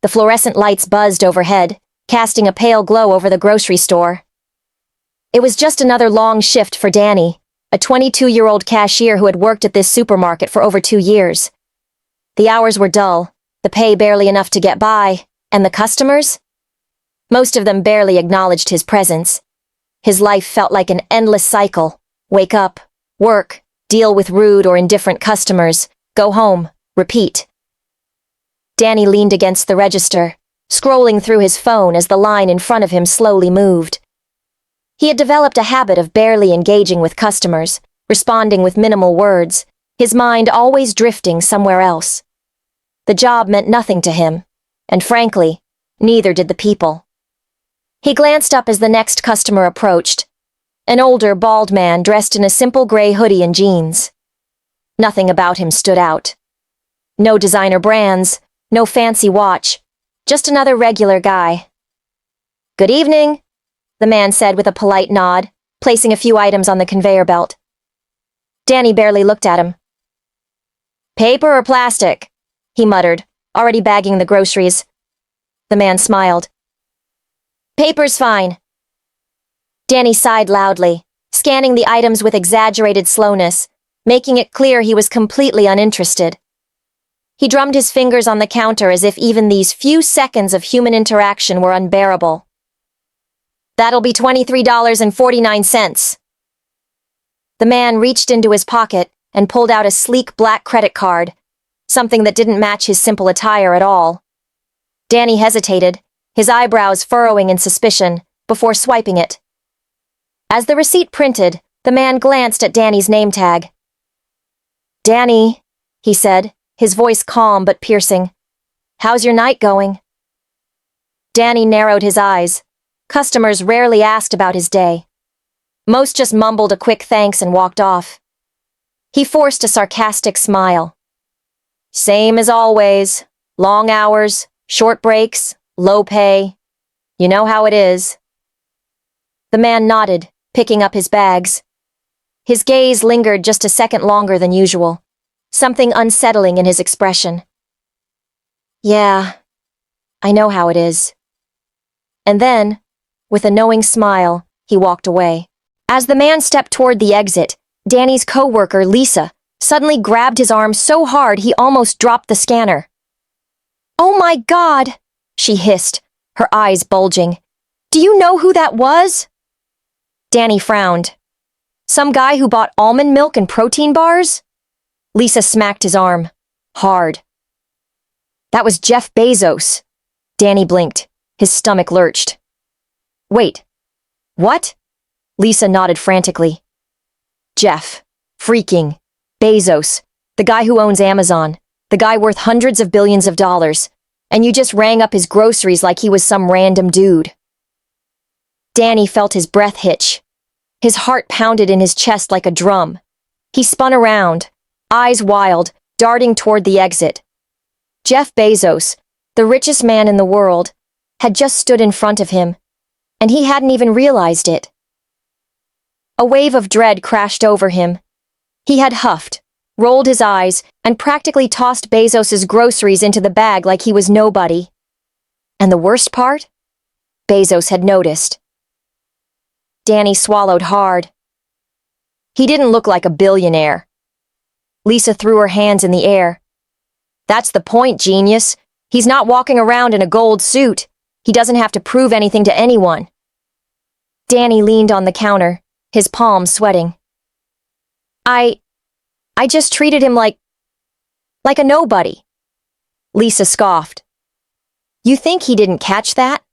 The fluorescent lights buzzed overhead, casting a pale glow over the grocery store. It was just another long shift for Danny, a 22-year-old cashier who had worked at this supermarket for over 2 years. The hours were dull, the pay barely enough to get by, and the customers? Most of them barely acknowledged his presence. His life felt like an endless cycle. Wake up, work, deal with rude or indifferent customers, go home, repeat. Danny leaned against the register, scrolling through his phone as the line in front of him slowly moved. He had developed a habit of barely engaging with customers, responding with minimal words, his mind always drifting somewhere else. The job meant nothing to him, and frankly, neither did the people. He glanced up as the next customer approached, an older, bald man dressed in a simple gray hoodie and jeans. Nothing about him stood out. No designer brands, no fancy watch, just another regular guy. "Good evening," the man said with a polite nod, placing a few items on the conveyor belt. Danny barely looked at him. "Paper or plastic?" he muttered, already bagging the groceries. The man smiled. "Paper's fine." Danny sighed loudly, scanning the items with exaggerated slowness, making it clear he was completely uninterested. He drummed his fingers on the counter as if even these few seconds of human interaction were unbearable. "That'll be $23.49. The man reached into his pocket and pulled out a sleek black credit card, something that didn't match his simple attire at all. Danny hesitated, his eyebrows furrowing in suspicion, before swiping it. As the receipt printed, the man glanced at Danny's name tag. "Danny," he said, his voice calm but piercing. "How's your night going?" Danny narrowed his eyes. Customers rarely asked about his day. Most just mumbled a quick thanks and walked off. He forced a sarcastic smile. "Same as always. Long hours, short breaks, low pay. You know how it is." The man nodded, picking up his bags. His gaze lingered just a second longer than usual, something unsettling in his expression. "Yeah, I know how it is." And then, with a knowing smile, he walked away. As the man stepped toward the exit, Danny's coworker, Lisa, suddenly grabbed his arm so hard he almost dropped the scanner. "Oh my God!" she hissed, her eyes bulging. "Do you know who that was?" Danny frowned. "Some guy who bought almond milk and protein bars?" Lisa smacked his arm. Hard. "That was Jeff Bezos." Danny blinked. His stomach lurched. "Wait. What?" Lisa nodded frantically. "Jeff. Freaking. Bezos. The guy who owns Amazon. The guy worth hundreds of billions of dollars. And you just rang up his groceries like he was some random dude." Danny felt his breath hitch. His heart pounded in his chest like a drum. He spun around, eyes wild, darting toward the exit. Jeff Bezos, the richest man in the world, had just stood in front of him, and he hadn't even realized it. A wave of dread crashed over him. He had huffed, rolled his eyes, and practically tossed Bezos's groceries into the bag like he was nobody. And the worst part? Bezos had noticed. Danny swallowed hard. He didn't look like a billionaire. Lisa threw her hands in the air. "That's the point, genius. He's not walking around in a gold suit. He doesn't have to prove anything to anyone." Danny leaned on the counter, his palms sweating. I just treated him like a nobody." Lisa scoffed. "You think he didn't catch that?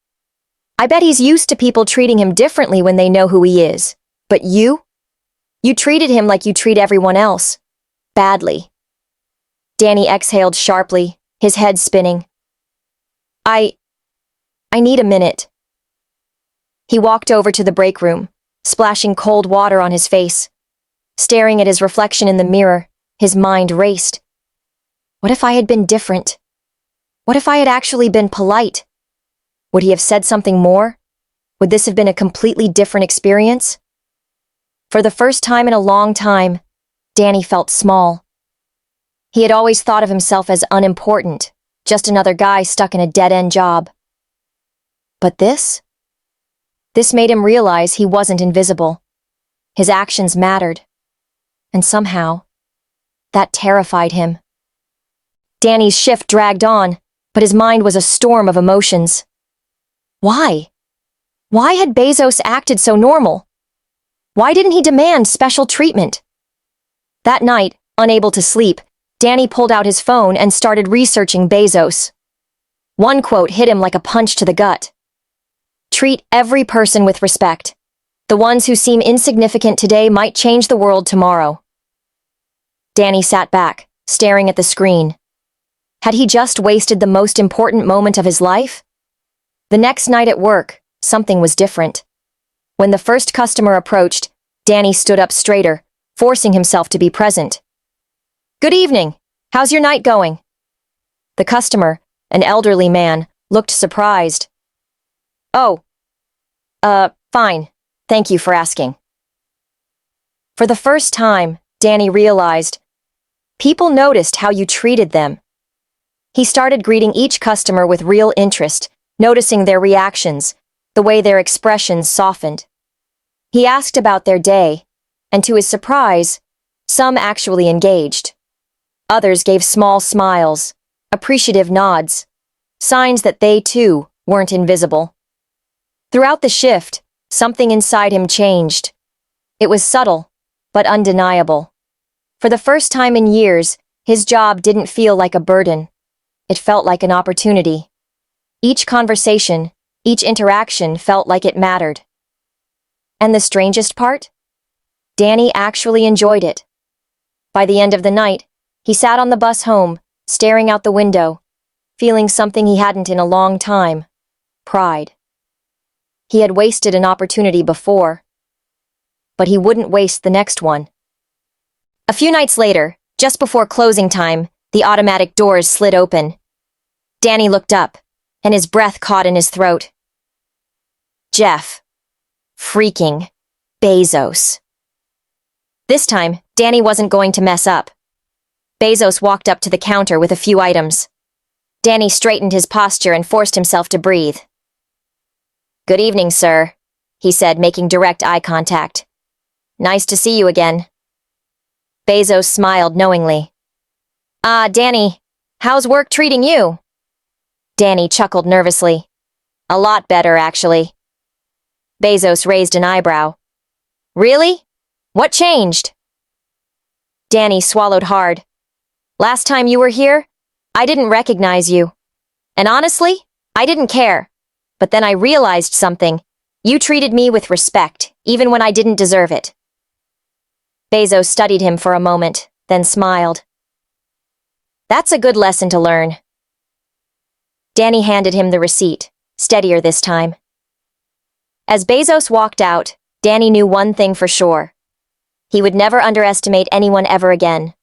I bet he's used to people treating him differently when they know who he is. But you? You treated him like you treat everyone else. Badly." Danny exhaled sharply, his head spinning. I need a minute." He walked over to the break room, splashing cold water on his face. Staring at his reflection in the mirror, his mind raced. What if I had been different? What if I had actually been polite? Would he have said something more? Would this have been a completely different experience? For the first time in a long time, Danny felt small. He had always thought of himself as unimportant, just another guy stuck in a dead-end job. But this? This made him realize he wasn't invisible. His actions mattered. And somehow, that terrified him. Danny's shift dragged on, but his mind was a storm of emotions. Why? Why had Bezos acted so normal? Why didn't he demand special treatment? That night, unable to sleep, Danny pulled out his phone and started researching Bezos. One quote hit him like a punch to the gut. Treat every person with respect. The ones who seem insignificant today might change the world tomorrow. Danny sat back, staring at the screen. Had he just wasted the most important moment of his life? The next night at work, something was different. When the first customer approached, Danny stood up straighter, forcing himself to be present. "Good evening. How's your night going?" The customer, an elderly man, looked surprised. "Oh, fine. Thank you for asking." For the first time, Danny realized, people noticed how you treated them. He started greeting each customer with real interest, noticing their reactions, the way their expressions softened. He asked about their day, and to his surprise, some actually engaged. Others gave small smiles, appreciative nods, signs that they, too, weren't invisible. Throughout the shift, something inside him changed. It was subtle, but undeniable. For the first time in years, his job didn't feel like a burden. It felt like an opportunity. Each conversation, each interaction felt like it mattered. And the strangest part? Danny actually enjoyed it. By the end of the night, he sat on the bus home, staring out the window, feeling something he hadn't in a long time: pride. He had wasted an opportunity before, but he wouldn't waste the next one. A few nights later, just before closing time, the automatic doors slid open. Danny looked up, and his breath caught in his throat. Jeff. Freaking Bezos. This time, Danny wasn't going to mess up. Bezos walked up to the counter with a few items. Danny straightened his posture and forced himself to breathe. "Good evening, sir," he said, making direct eye contact. "Nice to see you again." Bezos smiled knowingly. Danny, how's work treating you?" Danny chuckled nervously. "A lot better, actually." Bezos raised an eyebrow. "Really? What changed?" Danny swallowed hard. "Last time you were here, I didn't recognize you. And honestly, I didn't care. But then I realized something. You treated me with respect, even when I didn't deserve it." Bezos studied him for a moment, then smiled. "That's a good lesson to learn." Danny handed him the receipt, steadier this time. As Bezos walked out, Danny knew one thing for sure. He would never underestimate anyone ever again.